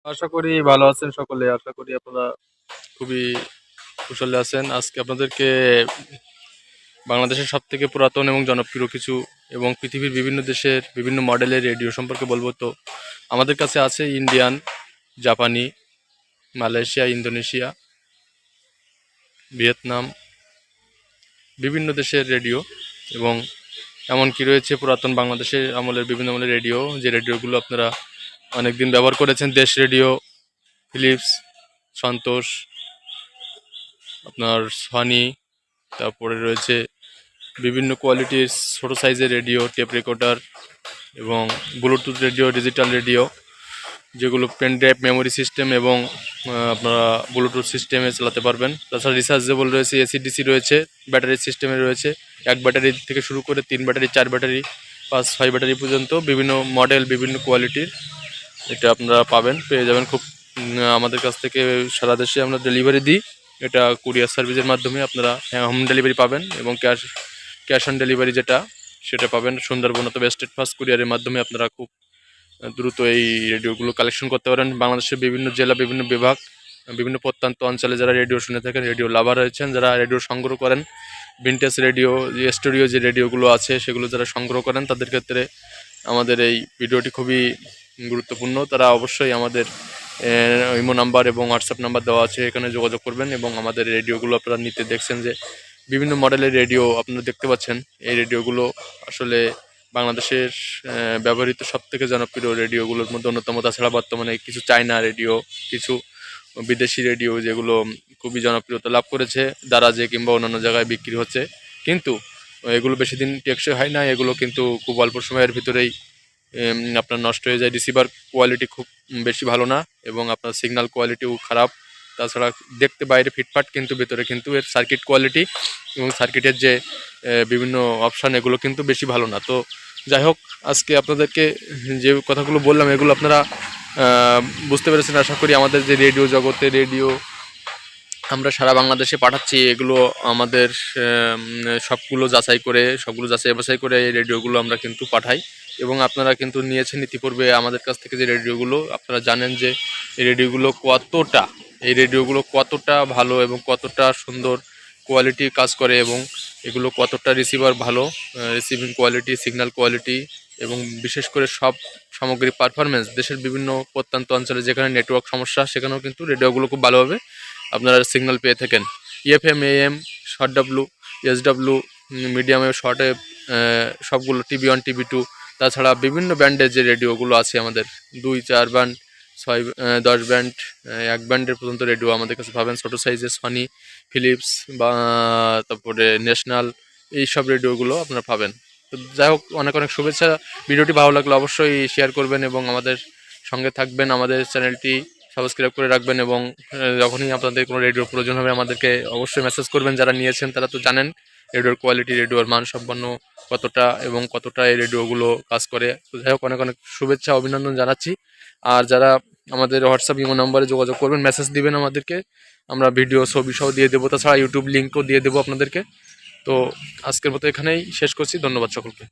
আশা করি ভালো আছেন সকলে। আশা করি আপনারা খুবই কুশলে আছেন। আজকে আপনাদেরকে বাংলাদেশের সবথেকে পুরাতন এবং জনপ্রিয় কিছু এবং পৃথিবীর বিভিন্ন দেশের বিভিন্ন মডেলের রেডিও সম্পর্কে বলবো। তো আমাদের কাছে আছে ইন্ডিয়ান, জাপানি, মালয়েশিয়া, ইন্দোনেশিয়া, ভিয়েতনাম, বিভিন্ন দেশের রেডিও এবং এমনকি রয়েছে পুরাতন বাংলাদেশের আমলের বিভিন্ন আমলের রেডিও, যে রেডিওগুলো আপনারা অনেকদিন ব্যবহার করেছেন। দেশ রেডিও, ফিলিপস, সন্তোষ, আপনার সনি, তারপরে রয়েছে বিভিন্ন কোয়ালিটির ছোট সাইজের রেডিও, টেপ রেকর্ডার এবং ব্লুটুথ রেডিও, ডিজিটাল রেডিও, যেগুলো পেন ড্রাইভ, মেমোরি সিস্টেম এবং আপনারা ব্লুটুথ সিস্টেমে চালাতে পারবেন। তাছাড়া রিচার্জেবল রয়েছে, এসি/ডিসি রয়েছে, ব্যাটারি সিস্টেমে রয়েছে। এক ব্যাটারি থেকে শুরু করে 3 ব্যাটারি, 4 ব্যাটারি, 5-6 ব্যাটারি পর্যন্ত বিভিন্ন মডেল, বিভিন্ন কোয়ালিটির এটা আপনারা পেয়ে যাবেন খুব আমাদের কাছ থেকে। সারা দেশে আমরা ডেলিভারি দিই। এটা কুরিয়ার সার্ভিসের মাধ্যমে আপনারা হোম ডেলিভারি পাবেন এবং ক্যাশ অন ডেলিভারি সেটা পাবেন সুন্দরবন অথবা স্টেট ফার্স্ট কুরিয়ারের মাধ্যমে। আপনারা খুব দ্রুত এই রেডিওগুলো কালেকশন করতে পারেন। বাংলাদেশের বিভিন্ন জেলা, বিভিন্ন বিভাগ, বিভিন্ন প্রত্যন্ত অঞ্চলে যারা রেডিও শুনে থাকেন, রেডিও লাভার রয়েছেন, যারা রেডিও সংগ্রহ করেন, ভিনটেজ রেডিও, স্টুডিও যে রেডিওগুলো আছে সেগুলো যারা সংগ্রহ করেন, তাদের ক্ষেত্রে আমাদের এই ভিডিওটি খুবই গুরুত্বপূর্ণ। তারা অবশ্যই আমাদের ইমো নাম্বার এবং হোয়াটসঅ্যাপ নাম্বার দেওয়া আছে, এখানে যোগাযোগ করবেন এবং আমাদের রেডিওগুলো আপনারা নিতে দেখছেন যে বিভিন্ন মডেলের রেডিও আপনারা দেখতে পাচ্ছেন। এই রেডিওগুলো আসলে বাংলাদেশের ব্যবহৃত সবথেকে জনপ্রিয় রেডিওগুলোর মধ্যে অন্যতম। তাছাড়া বর্তমানে কিছু চায়না রেডিও, কিছু বিদেশি রেডিও যেগুলো খুবই জনপ্রিয়তা লাভ করেছে, দারাজে কিংবা অন্যান্য জায়গায় বিক্রি হচ্ছে, কিন্তু এগুলো বেশি দিন টেকসই হয় না। এগুলো কিন্তু খুব অল্প সময়ের ভিতরেই আপনার নষ্ট হয়ে যায়। রিসিভার কোয়ালিটি খুব বেশি ভালো না এবং আপনার সিগন্যাল কোয়ালিটিও খারাপ। তাছাড়া দেখতে বাইরে ফিটফাট, কিন্তু ভেতরে কিন্তু এর সার্কিট কোয়ালিটি এবং সার্কিটের যে বিভিন্ন অপশান, এগুলো কিন্তু বেশি ভালো না। তো যাই হোক, আজকে আপনাদেরকে যে কথাগুলো বললাম এগুলো আপনারা বুঝতে পেরেছেন আশা করি। আমাদের যে রেডিও জগতে রেডিও আমরা সারা বাংলাদেশে পাঠাচ্ছি, এগুলো আমাদের সবগুলো যাচাই বাছাই করে এই রেডিওগুলো আমরা কিন্তু পাঠাই এবং আপনারা কিন্তু নিয়েছেন ইতিপূর্বে আমাদের কাছ থেকে যে রেডিওগুলো। আপনারা জানেন যে এই রেডিওগুলো কতটা ভালো এবং কতটা সুন্দর কোয়ালিটি কাজ করে এবং এগুলো কতটা রিসিভার ভালো, রিসিভিং কোয়ালিটি, সিগন্যাল কোয়ালিটি এবং বিশেষ করে সব সামগ্রিক পারফরমেন্স। দেশের বিভিন্ন প্রত্যন্ত অঞ্চলে যেখানে নেটওয়ার্ক সমস্যা, সেখানেও কিন্তু রেডিওগুলো খুব ভালোভাবে আপনারা সিগন্যাল পেয়ে থাকেন। FM, AM, short W, SW, medium wave, short wave, সবগুলো, টিভি 1, টিভি 2, তাছাড়া বিভিন্ন ব্যান্ডের যে রেডিওগুলো আছে আমাদের, 2-4 ব্যান্ড, 6-10 ব্যান্ড, 1 ব্যান্ডের পর্যন্ত রেডিও আমাদের কাছে পাবেন। ছোটো সাইজের সনি, ফিলিপস বা তারপরে ন্যাশনাল, এই সব রেডিওগুলো আপনারা পাবেন। তো যাই হোক, অনেক অনেক শুভেচ্ছা। ভিডিওটি ভালো লাগলে অবশ্যই শেয়ার করবেন এবং আমাদের সঙ্গে থাকবেন। আমাদের চ্যানেলটি সাবস্ক্রাইব করে রাখবেন এবং যখনই আপনাদের কোনো রেডিওর প্রয়োজন হবে আমাদেরকে অবশ্যই মেসেজ করবেন। যারা নিয়েছেন তারা তো জানেন রেডিওর কোয়ালিটি, রেডিওর মান সম্পন্ন কতটা এবং কতটা এই রেডিওগুলো কাজ করে। তো যাই হোক, অনেক অনেক শুভেচ্ছা, অভিনন্দন জানাচ্ছি। আর যারা আমাদের হোয়াটসঅ্যাপ ইমো নাম্বারে যোগাযোগ করবেন, মেসেজ দিবেন আমাদেরকে, আমরা ভিডিও ছবি সহ দিয়ে দেবো। তাছাড়া ইউটিউব লিঙ্কও দিয়ে দেবো আপনাদেরকে। তো আজকের মতো এখানেই শেষ করছি। ধন্যবাদ সকলকে।